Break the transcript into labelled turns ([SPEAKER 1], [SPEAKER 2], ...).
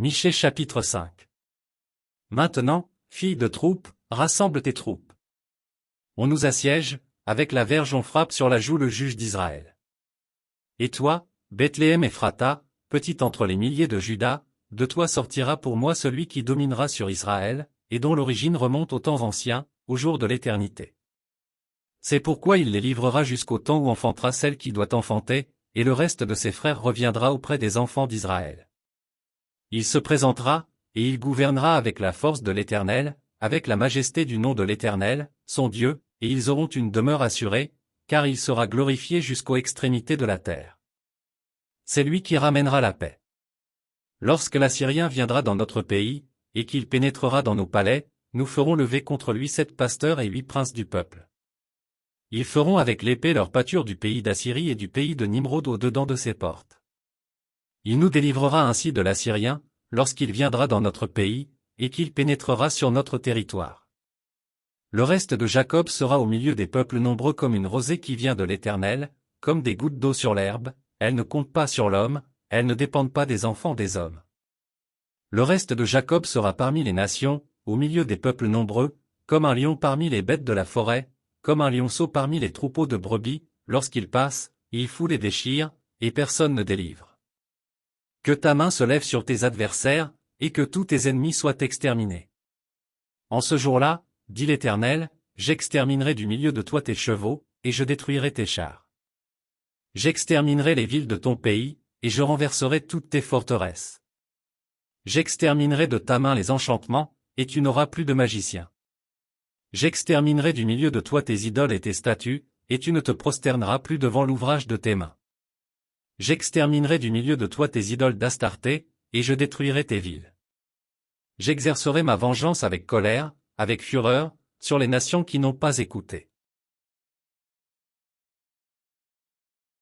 [SPEAKER 1] Michée chapitre 5. Maintenant, filles de troupes, rassemble tes troupes. On nous assiège, avec la verge on frappe sur la joue le juge d'Israël. Et toi, Bethléem Ephrata, petite entre les milliers de Juda, de toi sortira pour moi celui qui dominera sur Israël, et dont l'origine remonte aux temps anciens, au jour de l'éternité. C'est pourquoi il les livrera jusqu'au temps où enfantera celle qui doit enfanter, et le reste de ses frères reviendra auprès des enfants d'Israël. Il se présentera, et il gouvernera avec la force de l'Éternel, avec la majesté du nom de l'Éternel, son Dieu, et ils auront une demeure assurée, car il sera glorifié jusqu'aux extrémités de la terre. C'est lui qui ramènera la paix. Lorsque l'Assyrien viendra dans notre pays, et qu'il pénétrera dans nos palais, nous ferons lever contre lui 7 pasteurs et 8 princes du peuple. Ils feront avec l'épée leur pâture du pays d'Assyrie et du pays de Nimrod au-dedans de ses portes. Il nous délivrera ainsi de l'Assyrien, lorsqu'il viendra dans notre pays, et qu'il pénétrera sur notre territoire. Le reste de Jacob sera au milieu des peuples nombreux comme une rosée qui vient de l'Éternel, comme des gouttes d'eau sur l'herbe, elles ne comptent pas sur l'homme, elles ne dépendent pas des enfants des hommes. Le reste de Jacob sera parmi les nations, au milieu des peuples nombreux, comme un lion parmi les bêtes de la forêt, comme un lionceau parmi les troupeaux de brebis, lorsqu'il passe, il foule et déchire, et personne ne délivre. Que ta main se lève sur tes adversaires, et que tous tes ennemis soient exterminés. En ce jour-là, dit l'Éternel, j'exterminerai du milieu de toi tes chevaux, et je détruirai tes chars. J'exterminerai les villes de ton pays, et je renverserai toutes tes forteresses. J'exterminerai de ta main les enchantements, et tu n'auras plus de magiciens. J'exterminerai du milieu de toi tes idoles et tes statues, et tu ne te prosterneras plus devant l'ouvrage de tes mains. J'exterminerai du milieu de toi tes idoles d'Astarté, et je détruirai tes villes. J'exercerai ma vengeance avec colère, avec fureur, sur les nations qui n'ont pas écouté.